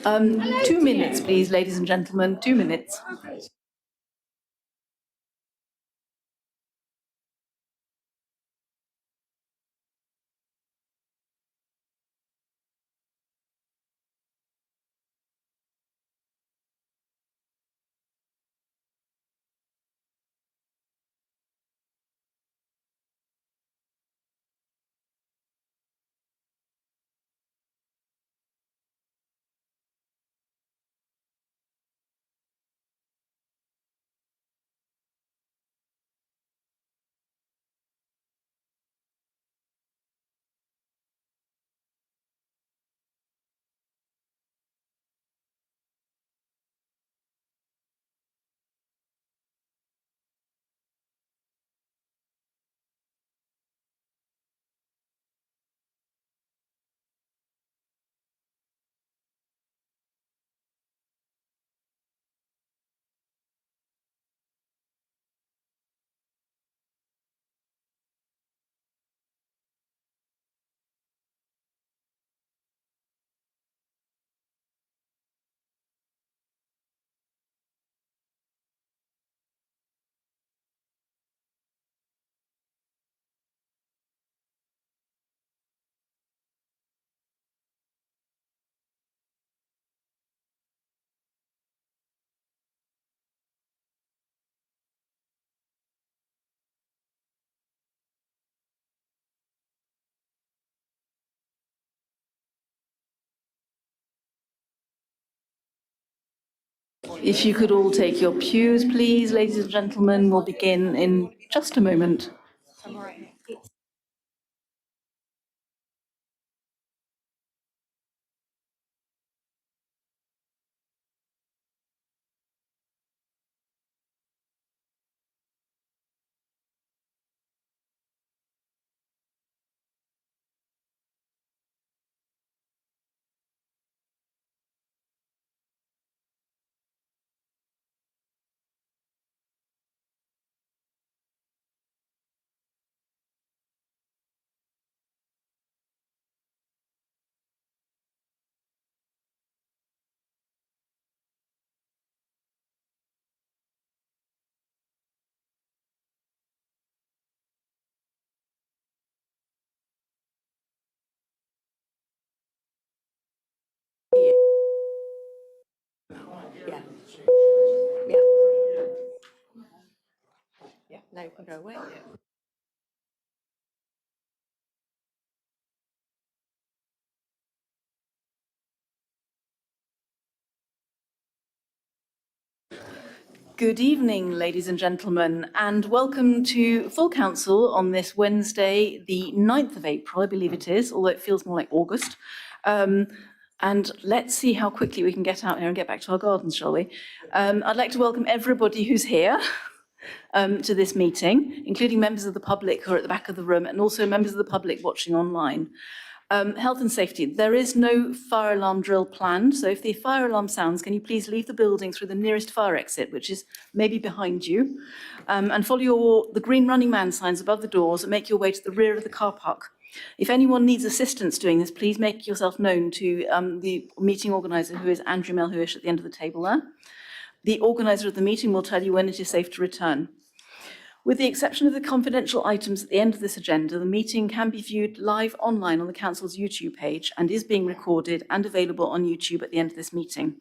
2 minutes, please, ladies and gentlemen, 2 minutes. If you could all take your pews, please, ladies and gentlemen, we'll begin in just a moment. Yeah, now you can go away. Good evening, ladies and gentlemen, and welcome to Full Council on this Wednesday, the 9th of April, I believe it is, although it feels more like August. And let's see how quickly we can get out here and get back to our gardens, shall we? I'd like to welcome everybody who's here to this meeting, including members of the public who are at the back of the room and also members of the public watching online. Health and safety. There is no fire alarm drill planned, so if the fire alarm sounds, can you please leave the building through the nearest fire exit, which is maybe behind you, and follow the green running man signs above the doors and make your way to the rear of the car park. If anyone needs assistance doing this, please make yourself known to the meeting organiser, who is Andrew Melhuish at the end of the table there. The organiser of the meeting will tell you when it is safe to return. With the exception of the confidential items at the end of this agenda, the meeting can be viewed live online on the Council's YouTube page and is being recorded and available on YouTube at the end of this meeting.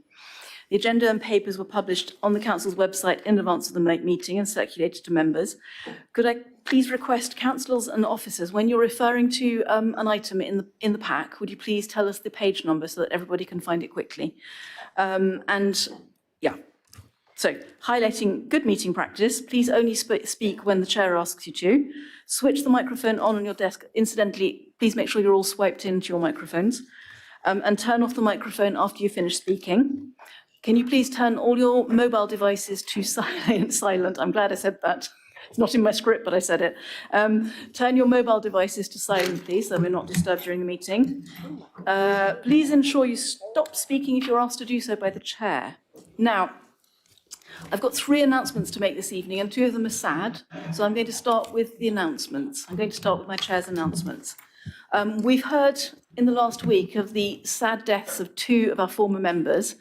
The agenda and papers were published on the Council's website in advance of the meeting and circulated to members. Could I please request councillors and officers, when you're referring to an item in the pack, would you please tell us the page number so that everybody can find it quickly? So, highlighting good meeting practice, please only speak when the chair asks you to. Switch the microphone on your desk. Incidentally, please make sure you're all swiped into your microphones. And turn off the microphone after you finish speaking. Can you please turn all your mobile devices to silent? I'm glad I said that. It's not in my script, but I said it. Turn your mobile devices to silent, please, so we're not disturbed during the meeting. Please ensure you stop speaking if you're asked to do so by the chair. Now, I've got 3 announcements to make this evening, and 2 of them are sad, so I'm going to start with the announcements. I'm going to start with my chair's announcements. We've heard in the last week of the sad deaths of two of our former members.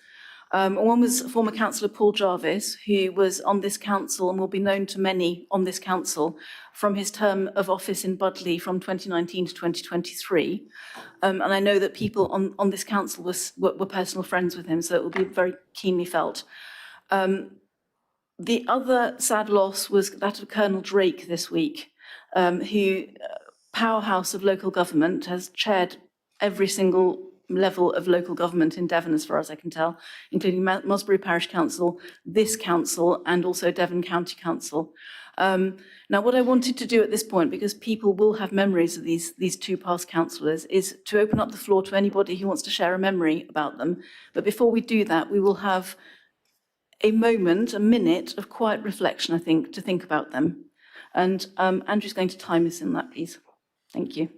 One was former councillor Paul Jarvis, who was on this council and will be known to many on this council from his term of office in Budleigh from 2019 to 2023. And I know that people on this council were personal friends with him, so it will be very keenly felt. The other sad loss was that of Colonel Drake this week, who, powerhouse of local government, has chaired every single level of local government in Devon, as far as I can tell, including Musbury Parish Council, this council, and also Devon County Council. Now, what I wanted to do at this point, because people will have memories of these two past councillors, is to open up the floor to anybody who wants to share a memory about them. But before we do that, we will have a minute of quiet reflection, I think, to think about them. And Andrew's going to time us in that, please. Thank you.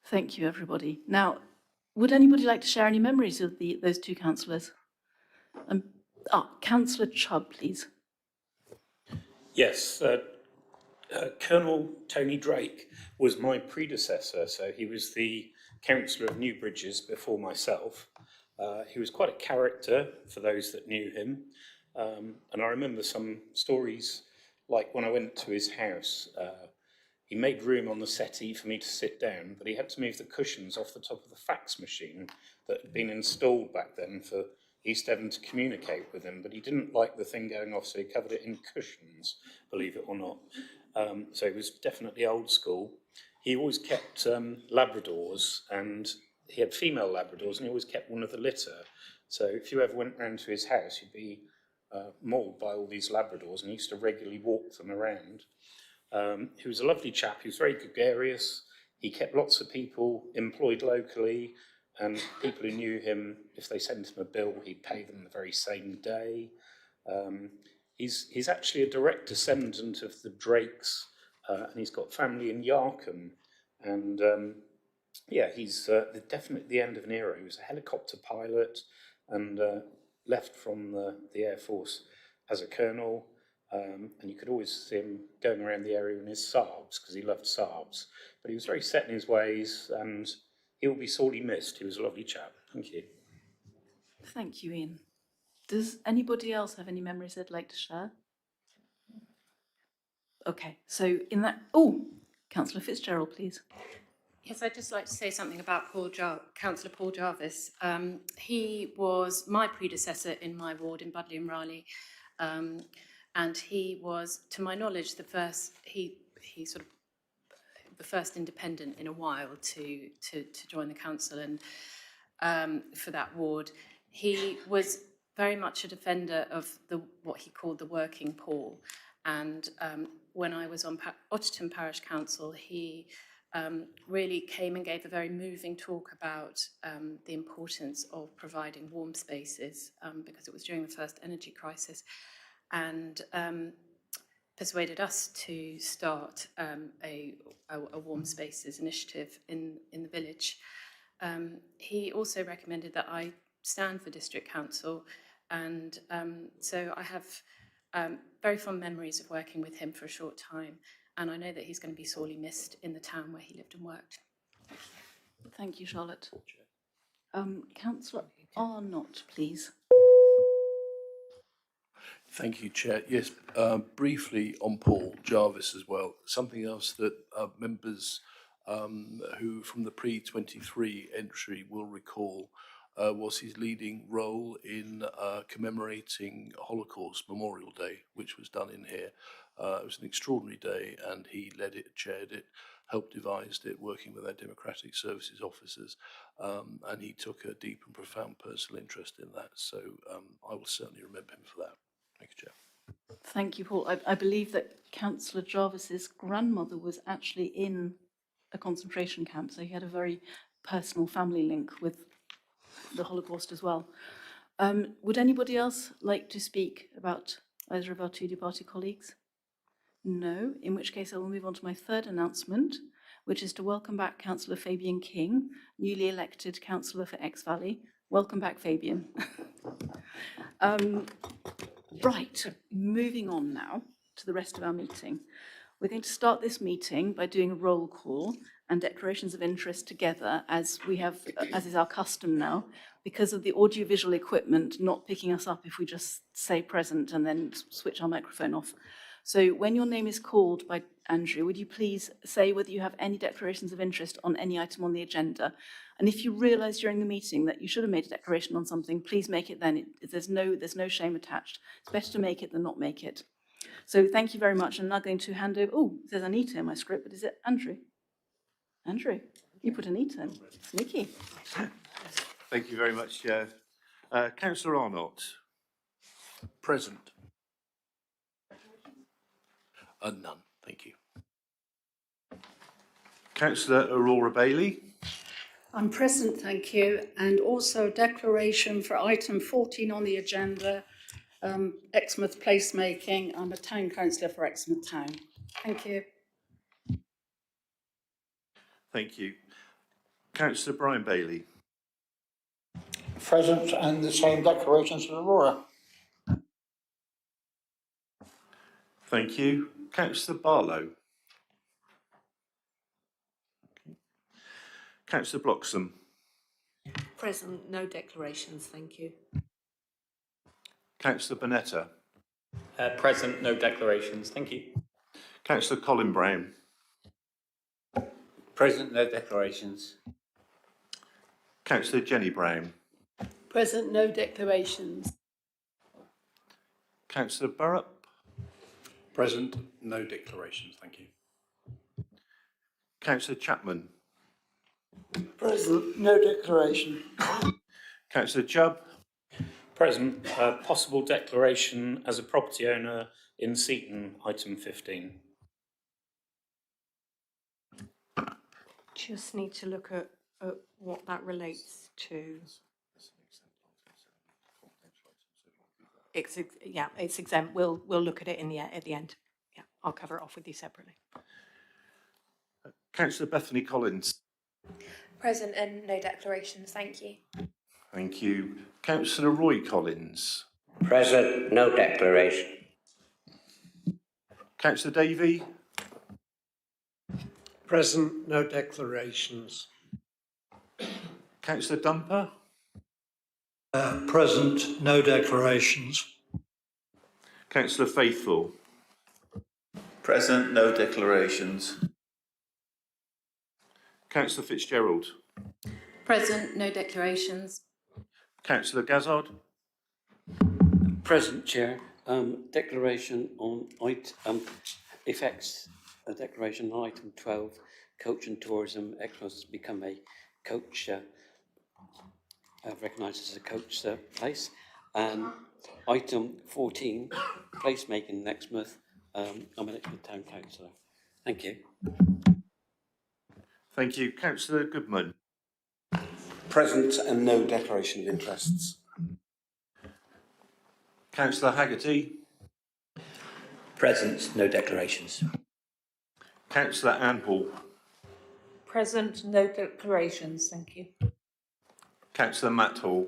Thank you, everybody. Now, would anybody like to share any memories of those two councillors? Councillor Chubb, please. Yes, Colonel Tony Drake was my predecessor, so he was the councillor of New Bridges before myself. He was quite a character for those that knew him, and I remember some stories, like when I went to his house, he made room on the settee for me to sit down, but he had to move the cushions off the top of the fax machine that had been installed back then for East Devon to communicate with him, but he didn't like the thing going off, so he covered it in cushions, believe it or not. So he was definitely old school. He always kept Labradors, and he had female Labradors, and he always kept one of the litter. So if you ever went round to his house, you'd be mauled by all these Labradors, and he used to regularly walk them around. He was a lovely chap. He was very gregarious. He kept lots of people employed locally, and people who knew him, if they sent him a bill, he'd pay them the very same day. He's actually a direct descendant of the Drakes, and he's got family in Yarkham. And yeah, he's definitely the end of an era. He was a helicopter pilot and left from the Air Force as a colonel. And you could always see him going around the area in his Saabs, because he loved Saabs. But he was very set in his ways, and he will be sorely missed. He was a lovely chap. Thank you. Thank you, Ian. Does anybody else have any memories they'd like to share? Okay, so in that... Oh, Councillor Fitzgerald, please. Yes, I'd just like to say something about Councillor Paul Jarvis. He was my predecessor in my ward in Budleigh and Raleigh, and he was, to my knowledge, the first independent in a while to join the council and for that ward. He was very much a defender of what he called the working poor, and when I was on Otterton Parish Council, he really came and gave a very moving talk about the importance of providing warm spaces, because it was during the first energy crisis, and persuaded us to start a warm spaces initiative in the village. He also recommended that I stand for district council, and so I have very fond memories of working with him for a short time, and I know that he's going to be sorely missed in the town where he lived and worked. Thank you, Charlotte. Councillor Arnott, please. Thank you, Chair. Yes, briefly on Paul Jarvis as well. Something else that members who from the pre-23 entry will recall was his leading role in commemorating Holocaust Memorial Day, which was done in here. It was an extraordinary day, and he led it, chaired it, helped devise it, working with our Democratic Services officers, and he took a deep and profound personal interest in that. So I will certainly remember him for that. Thank you, Chair. Thank you, Paul. I believe that Councillor Jarvis's grandmother was actually in a concentration camp, so he had a very personal family link with the Holocaust as well. Would anybody else like to speak about either of our two departed colleagues? No, in which case I will move on to my third announcement, which is to welcome back Councillor Fabian King, newly elected councillor for Exe-Valley. Welcome back, Fabian. Right, moving on now to the rest of our meeting. We're going to start this meeting by doing a roll call and declarations of interest together, as is our custom now, because of the audiovisual equipment not picking us up if we just say present and then switch our microphone off. So when your name is called by Andrew, would you please say whether you have any declarations of interest on any item on the agenda? And if you realise during the meeting that you should have made a declaration on something, please make it then. There's no shame attached. It's better to make it than not make it. So thank you very much. I'm now going to hand over. Oh, there's Anita in my script, but is it Andrew? Andrew, you put Anita in. Sneaky. Thank you very much, Chair. Councillor Arnott. Present. None. Thank you. Councillor Aurora Bailey. I'm present, thank you, and also a declaration for item 14 on the agenda, Exmouth placemaking. I'm a town councillor for Exmouth Town. Thank you. Thank you. Councillor Brian Bailey. Present, and the same declarations as Aurora. Thank you. Councillor Barlow. Councillor Bloxham. Present, no declarations, thank you. Councillor Bonetta. Present, no declarations. Thank you. Councillor Colin Brown. Present, no declarations. Councillor Jenny Brown. Present, no declarations. Councillor Burrup. Present. No declarations. Thank you. Councillor Chapman. Present, no declaration. Councillor Chubb. Present, possible declaration as a property owner in Seaton, item 15. Just need to look at what that relates to. It's exempt. We'll look at it at the end. Yeah, I'll cover it off with you separately. Councillor Bethany Collins. Present and no declarations, thank you. Thank you. Councillor Roy Collins. Present, no declaration. Councillor Davey. Present, no declarations. Councillor Dumper. Present, no declarations. Councillor Faithful. Present, no declarations. Councillor Fitzgerald. Present, no declarations. Councillor Gazzard. Present, Chair. Declaration on effects. A declaration on item 12, coach and tourism. Exmouth has become a coach, recognised as a coach place. And item 14, placemaking in Exmouth. I'm an Exmouth Town Councillor. Thank you. Thank you. Councillor Goodman. Present and no declaration of interests. Councillor Haggerty. Present, no declarations. Councillor Ann Hall. Present, no declarations, thank you. Councillor Matt Hall.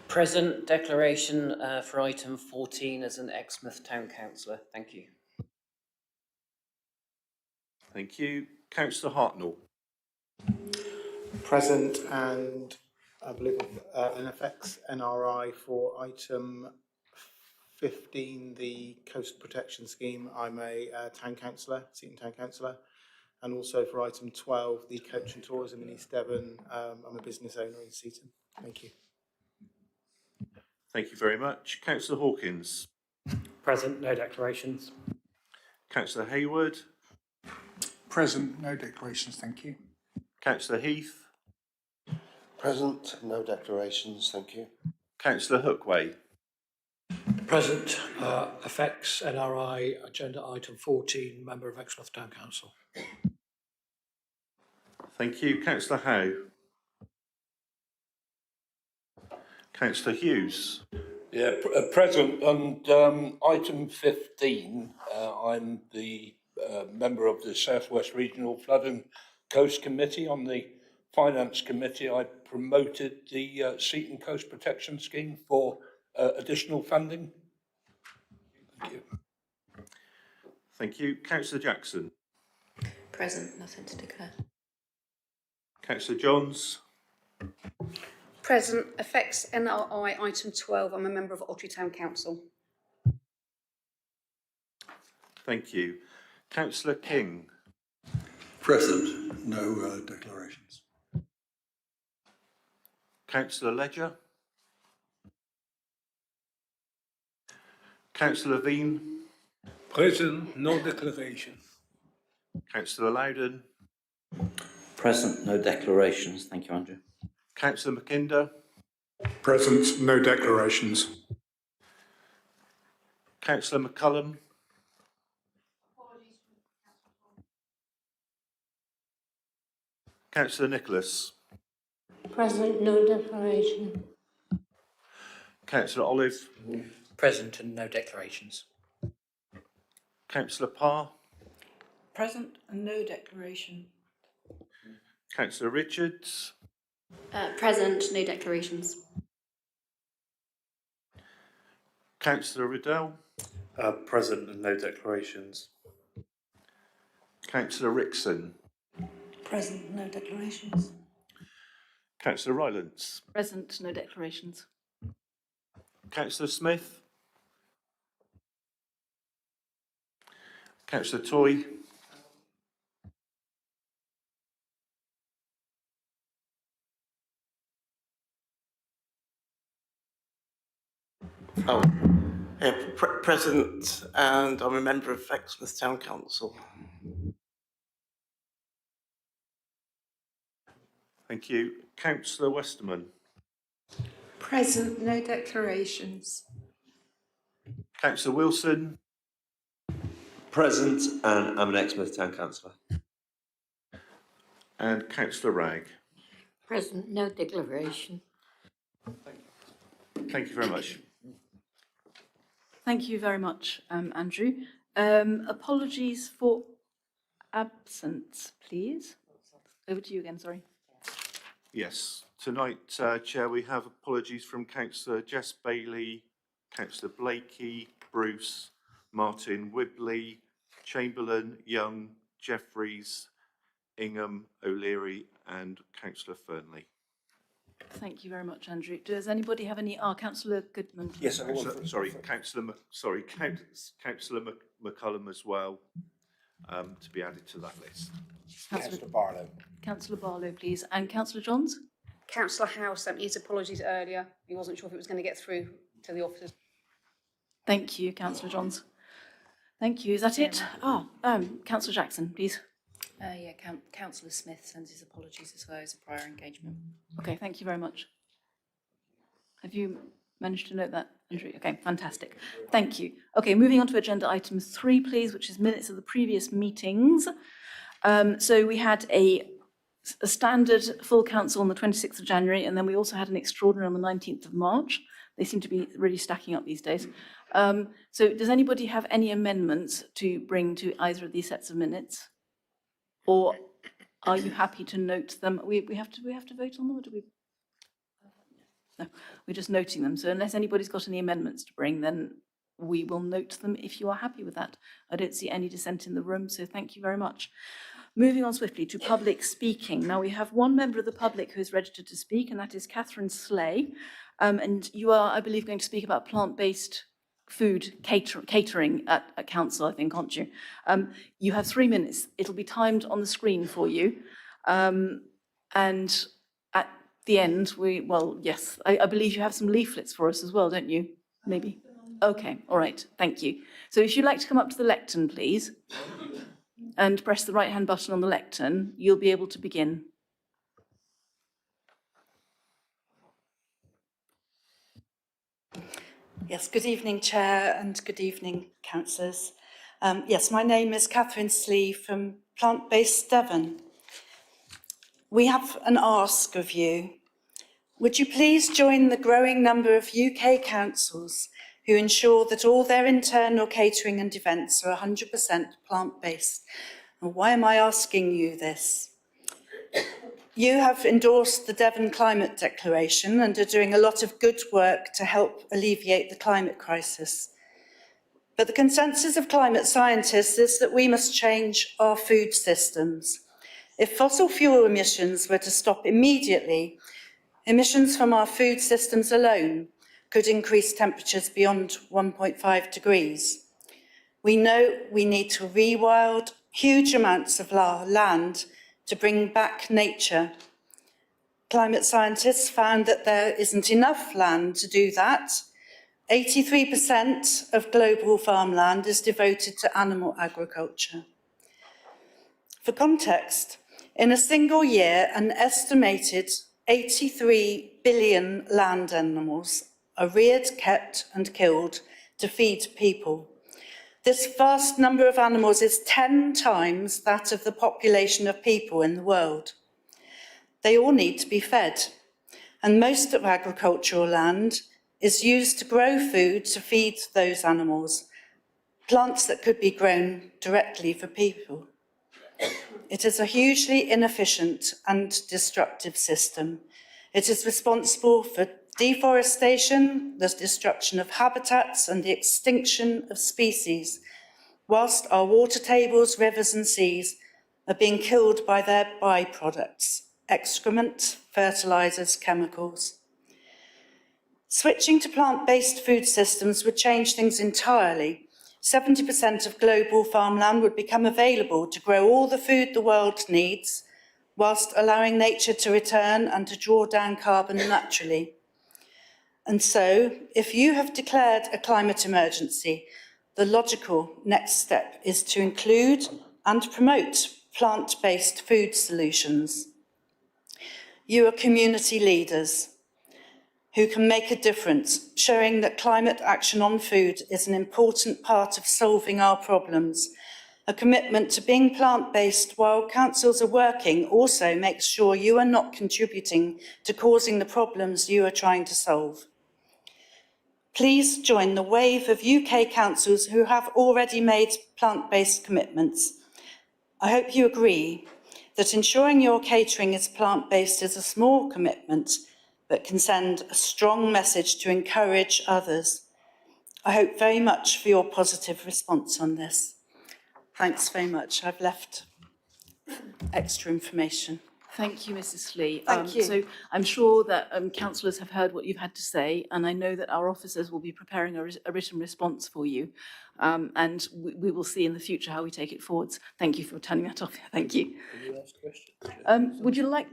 Present, declaration for item 14 as an Exmouth Town Councillor. Thank you. Thank you. Councillor Hartnell. Present, and I believe an effects NRI for item 15, the Coast Protection Scheme, I'm a town councillor, Seaton Town Councillor. And also for item 12, the Coach and Tourism in East Devon, I'm a business owner in Seaton. Thank you. Thank you very much. Councillor Hawkins. Present, no declarations. Councillor Hayward. Present, no declarations, thank you. Councillor Heath. Present, no declarations, thank you. Councillor Hookway. Present, affects NRI agenda item 14, member of Exmouth Town Council. Thank you. Councillor Howe. Councillor Hughes. Yeah, present, and item 15, I'm the member of the South West Regional Flood and Coast Committee. On the Finance Committee, I promoted the Seaton Coast Protection Scheme for additional funding. Thank you. Thank you. Councillor Jackson. Present, nothing to declare. Councillor Johns. Present, affects NRI item 12. I'm a member of Otley Town Council. Thank you. Councillor King. Present, no declarations. Councillor Ledger. Councillor Veen. Present, no declaration. Councillor Loudon. Present, no declarations. Thank you, Andrew. Councillor McKinder. Present, no declarations. Councillor McCullum. Councillor Nicholas. Present, no declaration. Councillor Olive. Present and no declarations. Councillor Parr. Present and no declaration. Councillor Richards. Present, no declarations. Councillor Riddell. Present and no declarations. Councillor Rickson. Present, no declarations. Councillor Rylance. Present, no declarations. Councillor Smith. Councillor Toy. Present, and I'm a member of Exmouth Town Council. Thank you. Councillor Westerman. Present, no declarations. Councillor Wilson. Present, and I'm an Exmouth Town Councillor. And Councillor Ragg. Present, no declaration. Thank you very much. Thank you very much, Andrew. Apologies for absence, please. Over to you again, sorry. Yes. Tonight, Chair, we have apologies from Councillor Jess Bailey, Councillor Blakey, Bruce, Martin Wibley, Chamberlain, Young, Jeffries, Ingham, O'Leary and Councillor Fernley. Thank you very much, Andrew. Does anybody have any? Councillor Goodman. Yes, I Sorry, Councillor McCullum as well, to be added to that list. Councillor Barlow. Councillor Barlow, please. And Councillor Johns? Councillor Howe sent me his apologies earlier. He wasn't sure if it was going to get through to the officers. Thank you, Councillor Johns. Thank you. Is that it? Councillor Jackson, please. Yeah, Councillor Smith sends his apologies as well as a prior engagement. Okay, thank you very much. Have you managed to note that, Andrew? Okay, fantastic. Thank you. Okay, moving on to agenda item 3, please, which is minutes of the previous meetings. So we had a standard full council on the 26th of January, and then we also had an extraordinary on the 19th of March. They seem to be really stacking up these days. So does anybody have any amendments to bring to either of these sets of minutes? Or are you happy to note them? We have to vote on them, or do we? No, we're just noting them. So unless anybody's got any amendments to bring, then we will note them if you are happy with that. I don't see any dissent in the room, so thank you very much. Moving on swiftly to public speaking. Now we have one member of the public who is registered to speak, and that is Catherine Slay. And you are, I believe, going to speak about plant-based food catering at council, I think, aren't you? You have 3 minutes. It'll be timed on the screen for you. And at the end, yes, I believe you have some leaflets for us as well, don't you? Maybe. Okay, all right, thank you. So if you'd like to come up to the lectern, please, and press the right-hand button on the lectern, you'll be able to begin. Yes, good evening, Chair, and good evening, councillors. Yes, my name is Catherine Slee from Plant-Based Devon. We have an ask of you. Would you please join the growing number of UK councils who ensure that all their internal catering and events are 100% plant-based? And why am I asking you this? You have endorsed the Devon Climate Declaration and are doing a lot of good work to help alleviate the climate crisis. But the consensus of climate scientists is that we must change our food systems. If fossil fuel emissions were to stop immediately, emissions from our food systems alone could increase temperatures beyond 1.5 degrees. We know we need to rewild huge amounts of our land to bring back nature. Climate scientists found that there isn't enough land to do that. 83% of global farmland is devoted to animal agriculture. For context, in a single year, an estimated 83 billion land animals are reared, kept and killed to feed people. This vast number of animals is 10 times that of the population of people in the world. They all need to be fed, and most of agricultural land is used to grow food to feed those animals, plants that could be grown directly for people. It is a hugely inefficient and destructive system. It is responsible for deforestation, the destruction of habitats and the extinction of species, whilst our water tables, rivers and seas are being killed by their byproducts, excrement, fertilisers, chemicals. Switching to plant-based food systems would change things entirely. 70% of global farmland would become available to grow all the food the world needs, whilst allowing nature to return and to draw down carbon naturally. And so, if you have declared a climate emergency, the logical next step is to include and promote plant-based food solutions. You are community leaders who can make a difference, showing that climate action on food is an important part of solving our problems. A commitment to being plant-based while councils are working also makes sure you are not contributing to causing the problems you are trying to solve. Please join the wave of UK councils who have already made plant-based commitments. I hope you agree that ensuring your catering is plant-based is a small commitment, but can send a strong message to encourage others. I hope very much for your positive response on this. Thanks very much. I've left extra information. Thank you, Mrs. Slee. Thank you. So I'm sure that councillors have heard what you've had to say, and I know that our officers will be preparing a written response for you, and we will see in the future how we take it forwards. Thank you for turning that off. Thank you. Can you ask questions? Would you like?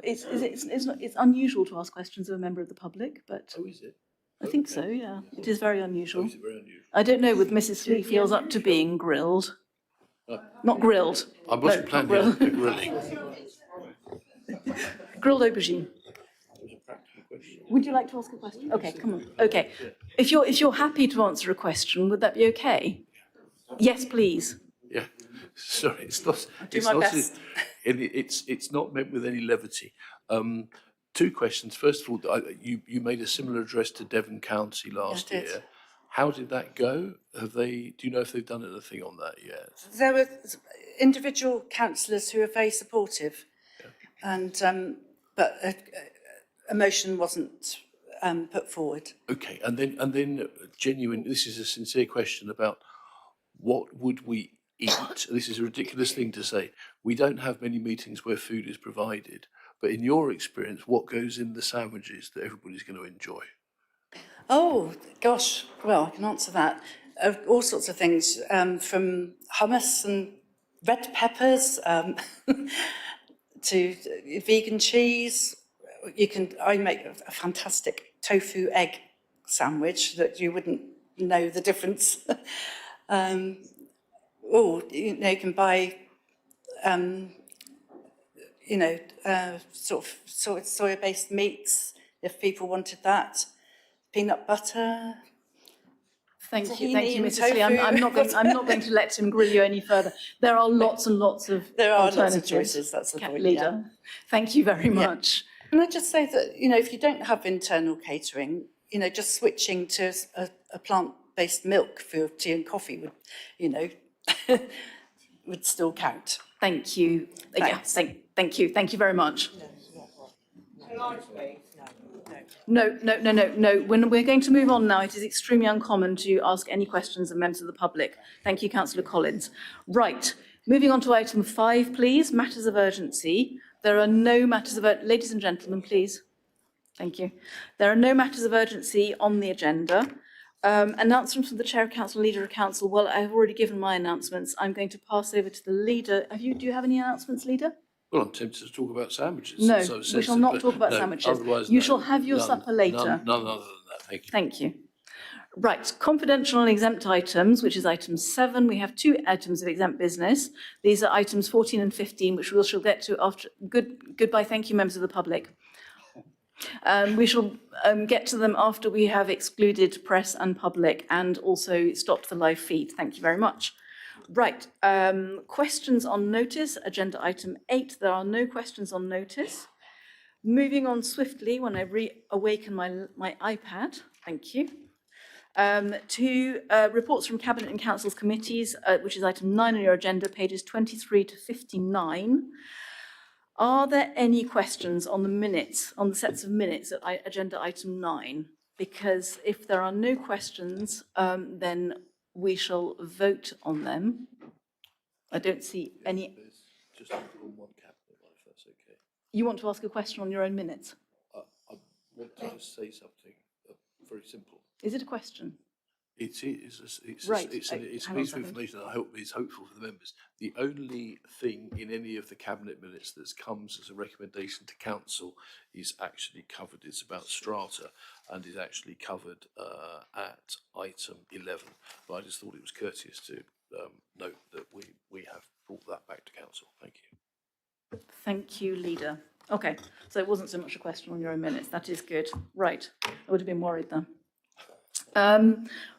It's unusual to ask questions of a member of the public, but Oh, is it? I think so. Yeah, it is very unusual. Oh, is it very unusual? I don't know whether Mrs. Slee feels up to being grilled. No. Not grilled. I wasn't No, not planning on grilled. grilling. Grilled aubergine. It was a practical question. Would you like to ask a question? Okay, come on. Okay. If you're happy to answer a question, would that be okay? Yes, please. Yeah, sorry, it's not. do my best. It's not meant with any levity. Two questions. First of all, you made a similar address to Devon County last I did. year. How did that go? Do you know if they've done anything on that yet? There were individual councillors who were very supportive, and but a motion wasn't put forward. Okay, and then genuine. This is a sincere question about what would we eat. This is a ridiculous thing to say. We don't have many meetings where food is provided, but in your experience, what goes in the sandwiches that everybody's going to enjoy? Oh, gosh, well, I can answer that. All sorts of things, from hummus and red peppers to vegan cheese. I make a fantastic tofu egg sandwich that you wouldn't know the difference. You can buy, sort of soya-based meats if people wanted that. Peanut butter. Thank you, tahini and Mrs. Lee. I'm not going to let him grill you any further. There are lots and lots of There are alternatives. lots of choices, that's the point, Leader. Thank you very much. Can I just say that, if you don't have internal catering, just switching to a plant-based milk for tea and coffee would, would still count. Thank you. Thanks. Yeah, thank you. Thank you very much. No. We're going to move on now. It is extremely uncommon to ask any questions of members of the public. Thank you, Councillor Collins. Right, moving on to item 5, please, matters of urgency. There are no matters of urgency. Ladies and gentlemen, please. Thank you. There are no matters of urgency on the agenda. Announcements from the Chair of Council, Leader of Council. Well, I've already given my announcements. I'm going to pass over to the Leader. Do you have any announcements, Leader? Well, I'm tempted to talk about sandwiches. No, so we shall not talk about sandwiches. You shall have your supper later. None other than that, thank you. Thank you. Right, confidential and exempt items, which is item 7. We have 2 items of exempt business. These are items 14 and 15, which we shall get to after. Goodbye, thank you, members of the public. We shall get to them after we have excluded press and public and also stopped the live feed. Thank you very much. Right, questions on notice, agenda item 8. There are no questions on notice. Moving on swiftly when I reawaken my iPad, thank you, to reports from Cabinet and Council's committees, which is item 9 on your agenda, pages 23 to 59. Are there any questions on the minutes, on the sets of minutes at agenda item 9? Because if there are no questions, then we shall vote on them. I don't see any. Just on one cabinet one, if that's okay. You want to ask a question on your own minutes? I want to just say something very simple. Is it a question? It is. Right, It's hang a on a piece of second. information that I hope is hopeful for the members. The only thing in any of the cabinet minutes that comes as a recommendation to council is actually covered. It's about strata and is actually covered at item 11. But I just thought it was courteous to note that we have brought that back to council. Thank you. Thank you, Leader. Okay, so it wasn't so much a question on your own minutes. That is good. Right, I would have been worried then.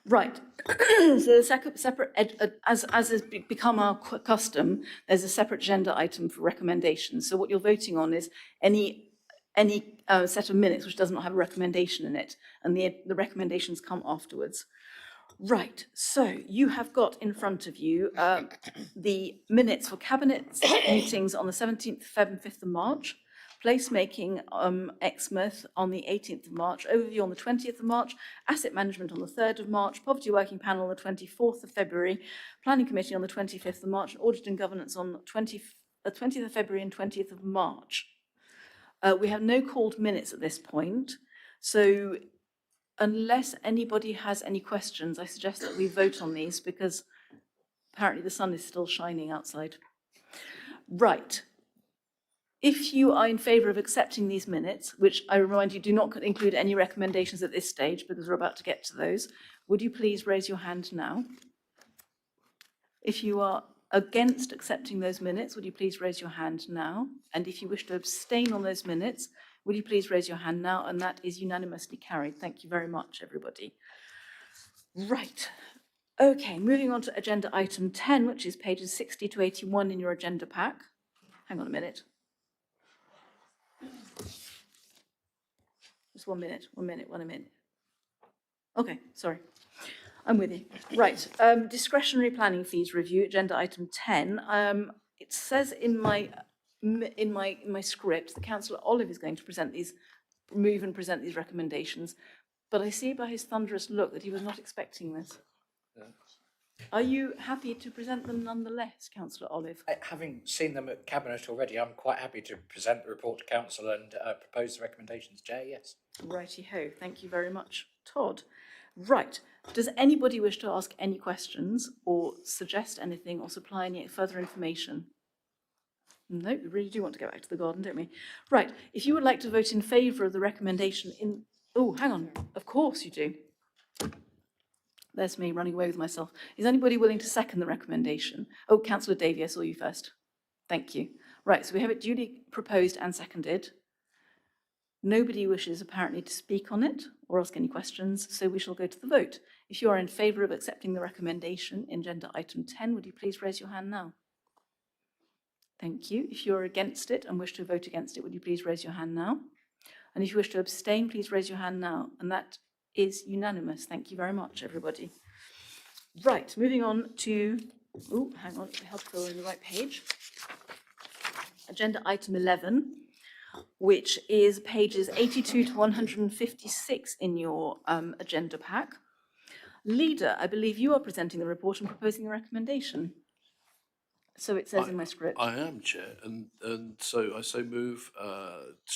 Right, so the separate, as has become our custom, there's a separate agenda item for recommendations. So what you're voting on is any set of minutes which does not have a recommendation in it, and the recommendations come afterwards. Right, so you have got in front of you the minutes for Cabinet meetings on the 17th of February and 5th of March, placemaking Exmouth on the 18th of March, overview on the 20th of March, asset management on the 3rd of March, poverty working panel on the 24th of February, planning committee on the 25th of March, and audit and governance on the 20th of February and 20th of March. We have no called minutes at this point, so unless anybody has any questions, I suggest that we vote on these because apparently the sun is still shining outside. Right. If you are in favour of accepting these minutes, which I remind you do not include any recommendations at this stage because we're about to get to those, would you please raise your hand now? If you are against accepting those minutes, would you please raise your hand now? And if you wish to abstain on those minutes, would you please raise your hand now? And that is unanimously carried. Thank you very much, everybody. Right. Okay, moving on to agenda item 10, which is pages 60 to 81 in your agenda pack. Hang on a minute. Just 1 minute, 1 minute, 1 minute. Okay, sorry. I'm with you. Right, discretionary planning fees review, agenda item 10. It says in my script, the Councillor Olive is going to present these, move and present these recommendations, but I see by his thunderous look that he was not expecting this. Yeah. Are you happy to present them nonetheless, Councillor Olive? Having seen them at Cabinet already, I'm quite happy to present the report to Council and propose the recommendations, Chair, yes. Righty-ho, thank you very much. Todd. Right. Does anybody wish to ask any questions or suggest anything or supply any further information? No, we really do want to go back to the garden, don't we? Right. If you would like to vote in favour of the recommendation in... Oh, hang on. Of course you do. There's me running away with myself. Is anybody willing to second the recommendation? Oh, Councillor Davey, I saw you first. Thank you. Right, so we have it duly proposed and seconded. Nobody wishes apparently to speak on it or ask any questions, so we shall go to the vote. If you are in favour of accepting the recommendation in agenda item 10, would you please raise your hand now? Thank you. If you're against it and wish to vote against it, would you please raise your hand now? And if you wish to abstain, please raise your hand now. And that is unanimous. Thank you very much, everybody. Right, moving on to, oh, hang on, I have to go on the right page. Agenda item 11, which is pages 82 to 156 in your agenda pack. Leader, I believe you are presenting the report and proposing the recommendation. So it says in my script. I am, Chair, and so I so move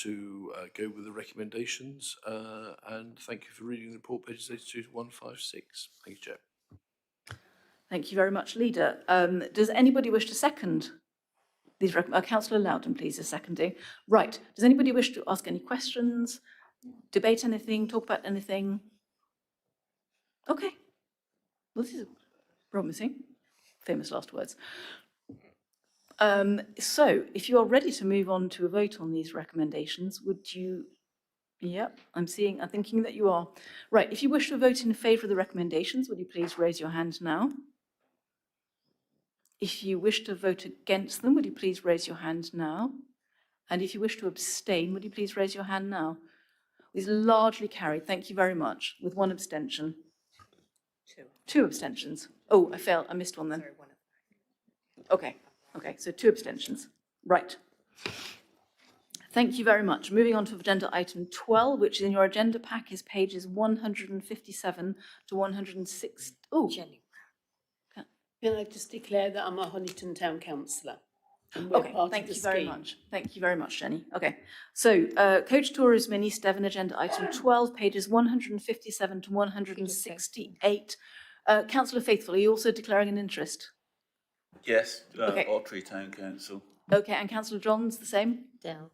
to go with the recommendations, and thank you for reading the report, pages 82 to 156. Thank you, Chair. Thank you very much, Leader. Does anybody wish to second these Councillor Loudon, please, is seconding. Right. Does anybody wish to ask any questions, debate anything, talk about anything? Okay. Well, this is promising. Famous last words. So, if you are ready to move on to a vote on these recommendations, would you... Yep, I'm thinking that you are. Right, if you wish to vote in favour of the recommendations, would you please raise your hand now? If you wish to vote against them, would you please raise your hand now? And if you wish to abstain, would you please raise your hand now? It's largely carried, thank you very much, with one abstention. Two abstentions. Oh, I missed one then. Sorry, one. Okay, so two abstentions. Right. Thank you very much. Moving on to agenda item 12, which in your agenda pack is pages 157 to 106. Oh, Jenny. Can I just declare that I'm a Honiton Town Councillor? Okay, thank you very much. Thank you very much, Jenny. Okay, so coach tourism in East Devon, agenda item 12, pages 157 to 168. Councillor Faithful, are you also declaring an interest? Yes, Okay. Ottery Town Council. Okay, and Councillor Johns, the same? Down.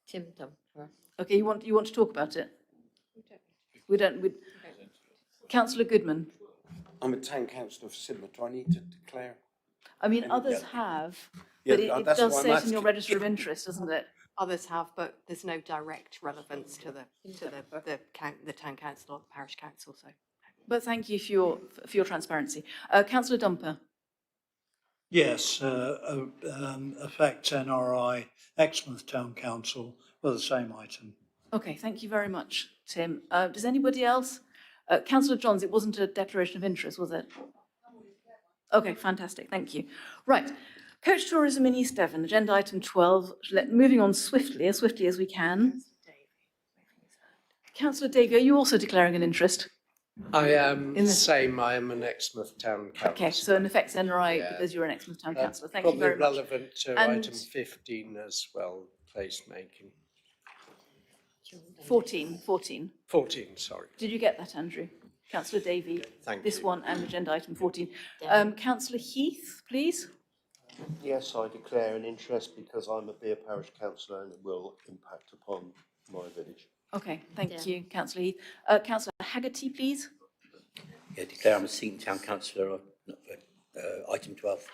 Tim Dumper. Okay, you want to talk about it? We don't. Councillor Goodman. I'm a town councillor for Sidmouth. Do I need to declare? I mean, others have, Yeah, but it that's does why I'm say it in asking. your register of interest, doesn't it? Others have, but there's no direct relevance to the town council or the parish council. So, But thank you for your transparency. Councillor Dumper. Yes, affect NRI, Exmouth Town Council for the same item. Okay, thank you very much, Tim. Does anybody else? Councillor Johns, it wasn't a declaration of interest, was it? Okay, fantastic, thank you. Right, coach tourism in East Devon, agenda item 12. Moving on swiftly as we can. Councillor Davey, are you also declaring an interest? I am the same. I am an Exmouth Town Councillor. Okay, so in effect NRI because you're an Exmouth Town Councillor. Thank you very much. Probably relevant to And item 15 as well, placemaking. 14. 14, sorry. Did you get that, Andrew? Councillor Davey, Thank this you. one and agenda item 14. Councillor Heath, please. Yes, I declare an interest because I'm a Beer Parish councillor and it will impact upon my village. Okay, thank you, Councillor Heath. Councillor Haggerty, please. Yeah, declare I'm a Seaton Town Councillor on item 12.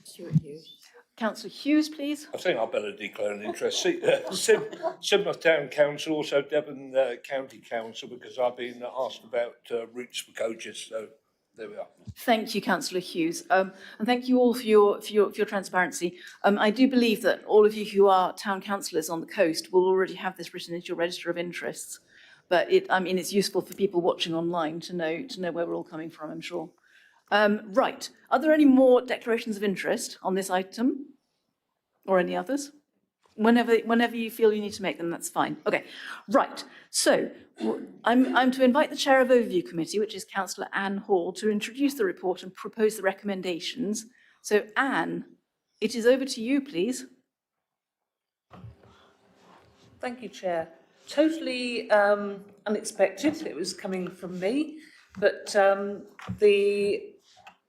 Stuart Hughes. Councillor Hughes, please. I think I better declare an interest. Sidmouth Town Council, also Devon County Council, because I've been asked about routes for coaches. So there we are. Thank you, Councillor Hughes. And thank you all for your transparency. I do believe that all of you who are town councillors on the coast will already have this written into your register of interests. But it's useful for people watching online to know where we're all coming from, I'm sure. Right. Are there any more declarations of interest on this item? Or any others? Whenever you feel you need to make them, that's fine. Okay. Right. So I'm to invite the Chair of Overview Committee, which is Councillor Anne Hall, to introduce the report and propose the recommendations. So Anne, it is over to you, please. Thank you, Chair. Totally unexpected. It was coming from me, but the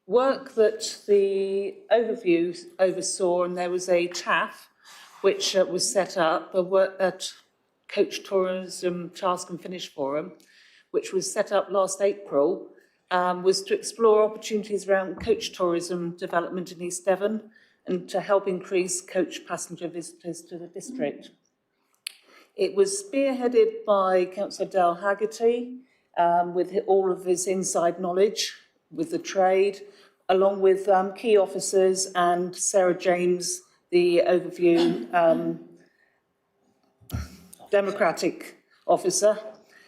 work that the overview oversaw, and there was a TAF which was set up, at Coach Tourism Task and Finish Forum, which was set up last April, was to explore opportunities around coach tourism development in East Devon and to help increase coach passenger visitors to the district. It was spearheaded by Councillor Dale Haggerty, with all of his inside knowledge with the trade, along with key officers and Sarah James, the overview Democratic officer,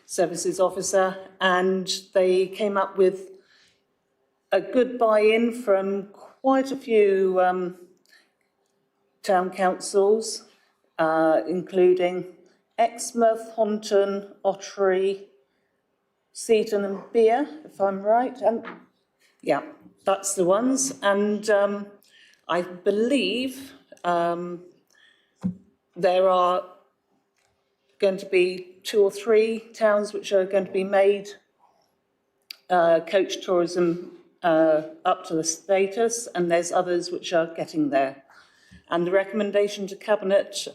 services officer, and they came up with a good buy-in from quite a few town councils, including Exmouth, Honton, Ottery, Seaton and Beer, if I'm right. Yeah, that's the ones. And I believe there are going to be 2 or 3 towns which are going to be made coach tourism up to the status, and there's others which are getting there. And the recommendation to Cabinet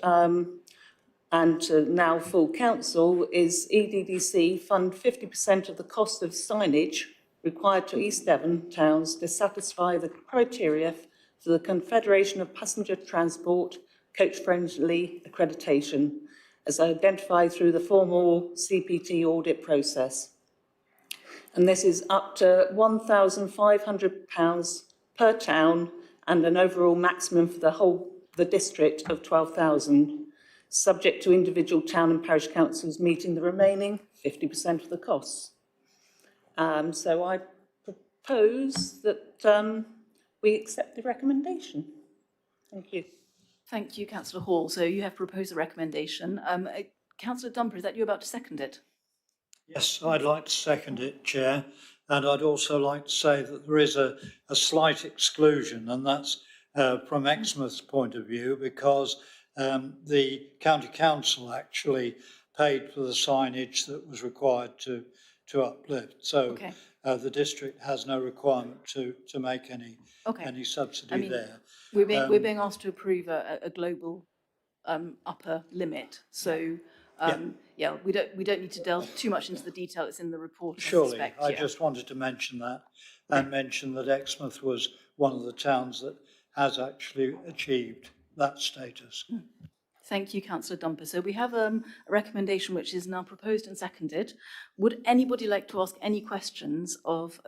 and to now full council is EDDC fund 50% of the cost of signage required to East Devon towns to satisfy the criteria for the Confederation of Passenger Transport coach-friendly accreditation, as identified through the formal CPT audit process. And this is up to £1,500 per town and an overall maximum for the district of 12,000, subject to individual town and parish councils meeting the remaining 50% of the costs. So I propose that we accept the recommendation. Thank you. Thank you, Councillor Hall. So you have proposed a recommendation. Councillor Dumper, is that you about to second it? Yes, I'd like to second it, Chair. And I'd also like to say that there is a slight exclusion, and that's from Exmouth's point of view, because the County Council actually paid for the signage that was required to uplift. So the district has no requirement to make any subsidy there. We're being asked to approve a global upper limit. So we don't need to delve too much into the detail. It's in the report. Surely, I just wanted to mention that, and mention that Exmouth was one of the towns that has actually achieved that status. Thank you, Councillor Dumper. So we have a recommendation which is now proposed and seconded. Would anybody like to ask any questions of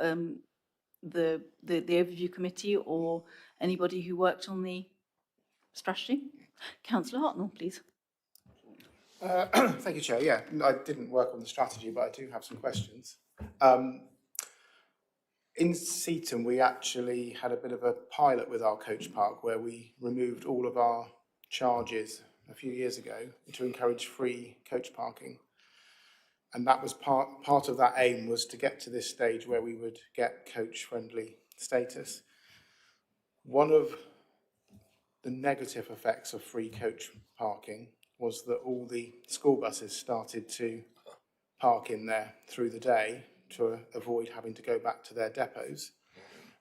the overview committee or anybody who worked on the strategy? Councillor Hartnell, please. Thank you, Chair. Yeah, I didn't work on the strategy, but I do have some questions. In Seaton, we actually had a bit of a pilot with our coach park where we removed all of our charges a few years ago to encourage free coach parking. And that was part of that aim, was to get to this stage where we would get coach-friendly status. One of the negative effects of free coach parking was that all the school buses started to park in there through the day to avoid having to go back to their depots.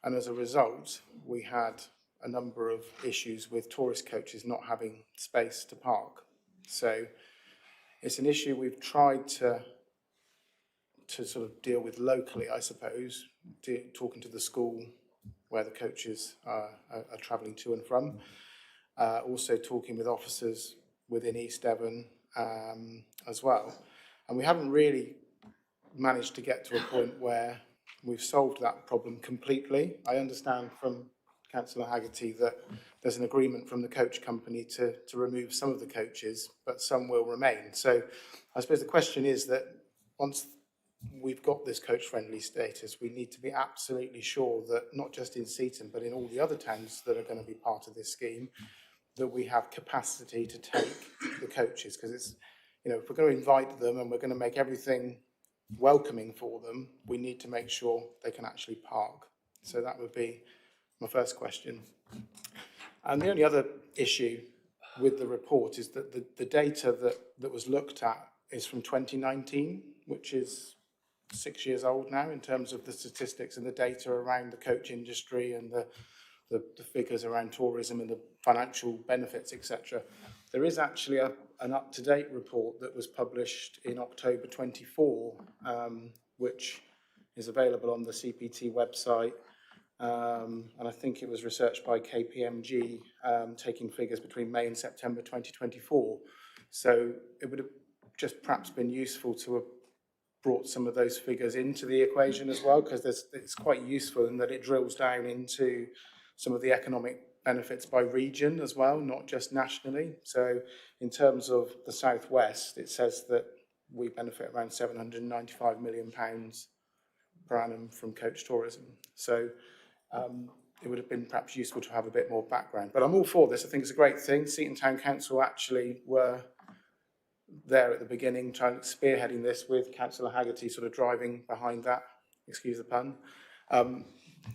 And as a result, we had a number of issues with tourist coaches not having space to park. So it's an issue we've tried to sort of deal with locally, I suppose, talking to the school where the coaches are travelling to and from. Also talking with officers within East Devon as well. And we haven't really managed to get to a point where we've solved that problem completely. I understand from Councillor Haggerty that there's an agreement from the coach company to remove some of the coaches, but some will remain. So I suppose the question is that once we've got this coach-friendly status, we need to be absolutely sure that not just in Seaton, but in all the other towns that are going to be part of this scheme, that we have capacity to take the coaches. Because it's, if we're going to invite them and we're going to make everything welcoming for them, we need to make sure they can actually park. So that would be my first question. And the only other issue with the report is that the data that was looked at is from 2019. which is 6 years old now in terms of the statistics and the data around the coach industry and the figures around tourism and the financial benefits, etc. There is actually an up-to-date report that was published in October 24, which is available on the CPT website. And I think it was researched by KPMG, taking figures between May and September 2024. So it would have just perhaps been useful to have brought some of those figures into the equation as well, because it's quite useful in that it drills down into some of the economic benefits by region as well, not just nationally. So in terms of the Southwest, it says that we benefit around £795 million per annum from coach tourism. So it would have been perhaps useful to have a bit more background. But I'm all for this. I think it's a great thing. Seaton Town Council actually were there at the beginning, spearheading this with Councillor Haggerty sort of driving behind that, excuse the pun.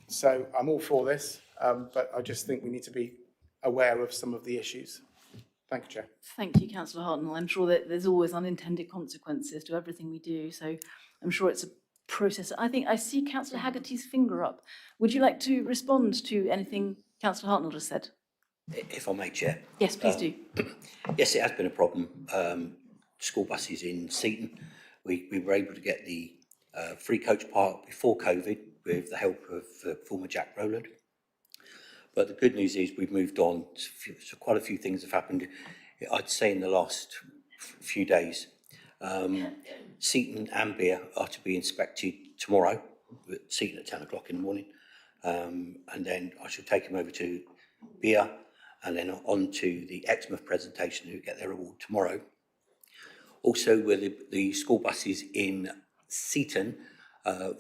So I'm all for this, but I just think we need to be aware of some of the issues. Thank you, Chair. Thank you, Councillor Hartnell. I'm sure that there's always unintended consequences to everything we do, so I'm sure it's a process. I think I see Councillor Haggerty's finger up. Would you like to respond to anything Councillor Hartnell just said? If I may, Chair. Yes, please do. Yes, it has been a problem. School buses in Seaton, we were able to get the free coach park before COVID with the help of former Jack Rowland. But the good news is we've moved on. So quite a few things have happened, I'd say, in the last few days. Seaton and Beer are to be inspected tomorrow, at Seaton at 10 o'clock in the morning. And then I shall take them over to Beer and then on to the Exmouth presentation, who get their award tomorrow. Also, with the school buses in Seaton,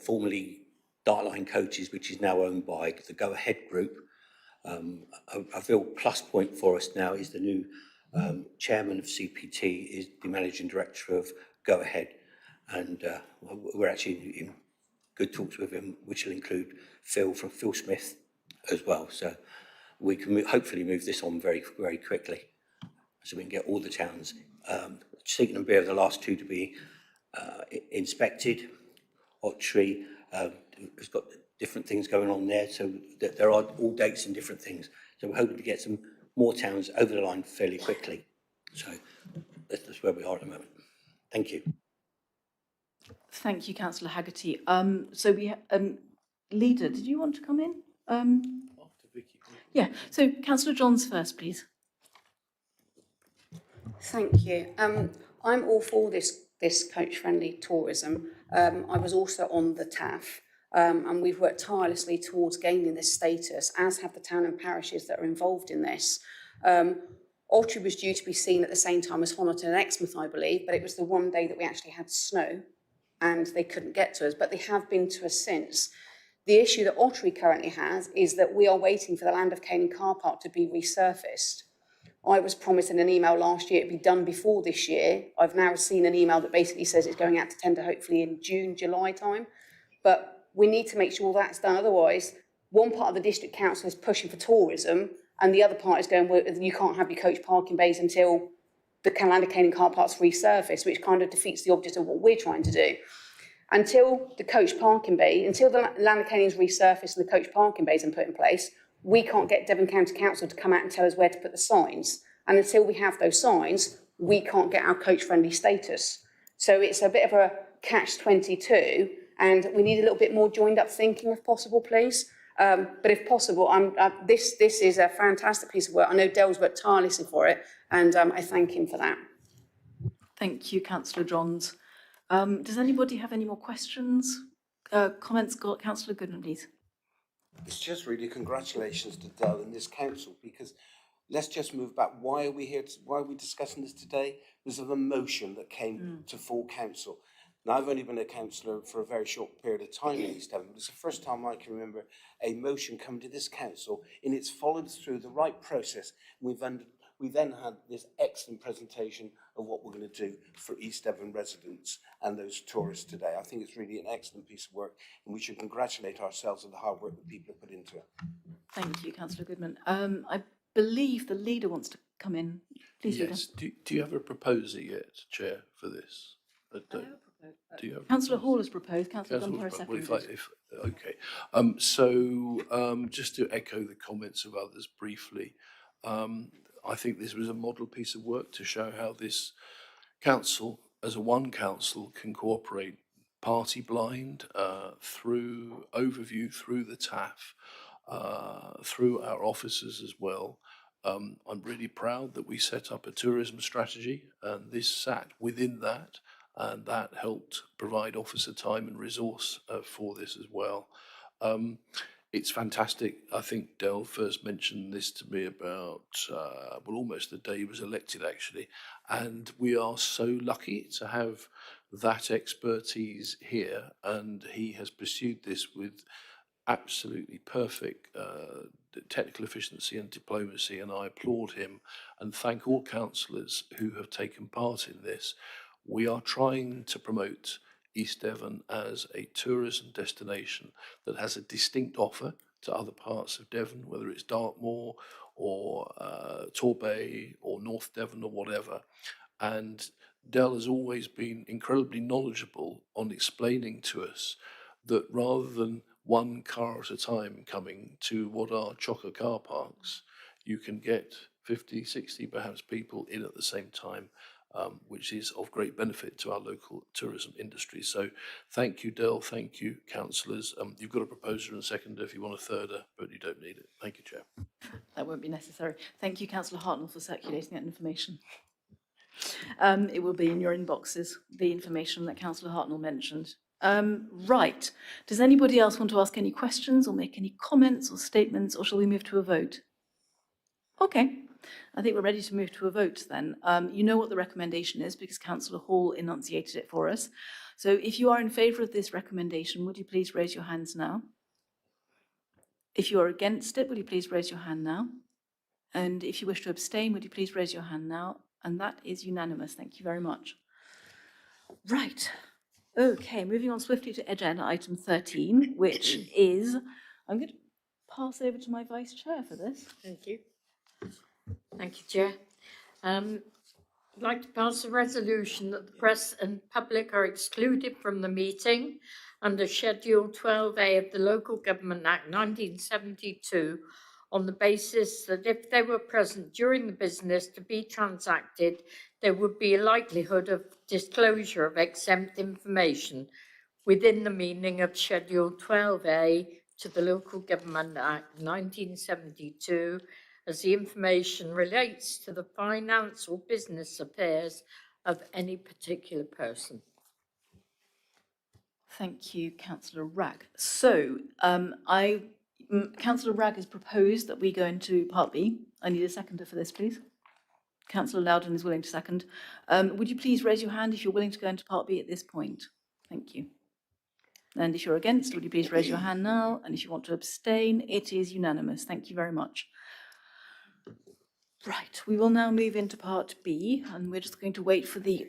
formerly Dartline Coaches, which is now owned by the Go Ahead Group. A real plus point for us now is the new chairman of CPT is the managing director of Go Ahead, and we're actually in good talks with him, which will include Phil Smith as well. So we can hopefully move this on very, very quickly, so we can get all the towns. Seaton and Beer are the last two to be inspected. Ottery has got different things going on there, so that there are all dates and different things. So we're hoping to get some more towns over the line fairly quickly. So that's where we are at the moment. Thank you. Thank you, Councillor Haggerty. So we Leader, did you want to come in? After Vicky. Yeah, so Councillor Johns first, please. Thank you. I'm all for this coach-friendly tourism. I was also on the TAF, and we've worked tirelessly towards gaining this status, as have the town and parishes that are involved in this. Ottery was due to be seen at the same time as Honiton and Exmouth, I believe, but it was the one day that we actually had snow, and they couldn't get to us, but they have been to us since. The issue that Ottery currently has is that we are waiting for the Land of Canaan car park to be resurfaced. I was promised in an email last year it'd be done before this year. I've now seen an email that basically says it's going out to tender hopefully in June, July time. But we need to make sure that's done. Otherwise, one part of the district council is pushing for tourism and the other part is going, well, you can't have your coach parking bays until the Land of Canaan car park's resurfaced, which kind of defeats the object of what we're trying to do. Until the coach parking bay, until the Land of Canaan's resurfaced and the coach parking bays are put in place, we can't get Devon County Council to come out and tell us where to put the signs. And until we have those signs, we can't get our coach-friendly status. So it's a bit of a catch-22, and we need a little bit more joined-up thinking, if possible, please. But if possible, this is a fantastic piece of work. I know Dell's worked tirelessly for it, and I thank him for that. Thank you, Councillor Johns. Does anybody have any more questions? Comments? Councillor Goodman, please. It's just really congratulations to Dell and this council, because let's just move back. Why are we here? Why are we discussing this today? Because of a motion that came to full council. Now, I've only been a councillor for a very short period of time in East Devon, but it's the first time I can remember a motion come to this council and it's followed through the right process. We then had this excellent presentation of what we're going to do for East Devon residents and those tourists today. I think it's really an excellent piece of work, and we should congratulate ourselves on the hard work that people have put into it. Thank you, Councillor Goodman. I believe the leader wants to come in. Please, yes. Do you have a proposer yet, Chair, for this? I have a Do you have? Councillor Hall has proposed, Councillor Councillor Dunbar Hall's has well, seconded. okay. Just to echo the comments of others briefly, I think this was a model piece of work to show how this council, as a one council, can cooperate party blind through overview, through the TAF, through our officers as well. I'm really proud that we set up a tourism strategy, and this sat within that, and that helped provide officer time and resource for this as well. It's fantastic. I think Del first mentioned this to me about, almost the day he was elected actually, and we are so lucky to have that expertise here, and he has pursued this with absolutely perfect technical efficiency and diplomacy, and I applaud him and thank all councillors who have taken part in this. We are trying to promote East Devon as a tourism destination that has a distinct offer to other parts of Devon, whether it's Dartmoor or Torbay or North Devon or whatever. And Del has always been incredibly knowledgeable on explaining to us that rather than one car at a time coming to what are chocker car parks, you can get 50, 60 perhaps people in at the same time, which is of great benefit to our local tourism industry. So thank you, Del. Thank you, councillors. You've got a proposer and seconder if you want a thirder, but you don't need it. Thank you, Chair. That won't be necessary. Thank you, Councillor Hartnell, for circulating that information. It will be in your inboxes, the information that Councillor Hartnell mentioned. Right. Does anybody else want to ask any questions or make any comments or statements, or shall we move to a vote? Okay. I think we're ready to move to a vote then. You know what the recommendation is because Councillor Hall enunciated it for us. So if you are in favour of this recommendation, would you please raise your hands now? If you are against it, will you please raise your hand now? And if you wish to abstain, would you please raise your hand now? And that is unanimous. Thank you very much. Right. Okay, moving on swiftly to agenda item 13, which is, I'm going to pass over to my vice chair for this. Thank you. Thank you, Chair. I'd like to pass a resolution that the press and public are excluded from the meeting under Schedule 12A of the Local Government Act 1972 on the basis that if they were present during the business to be transacted, there would be a likelihood of disclosure of exempt information within the meaning of Schedule 12A to the Local Government Act 1972, as the information relates to the finance or business affairs of any particular person. Thank you, Councillor Wragg. So, Councillor Wragg has proposed that we go into Part B. I need a seconder for this, please. Councillor Loudon is willing to second. Would you please raise your hand if you're willing to go into Part B at this point? Thank you. And if you're against, would you please raise your hand now? And if you want to abstain, it is unanimous. Thank you very much. Right, we will now move into Part B, and we're just going to wait for the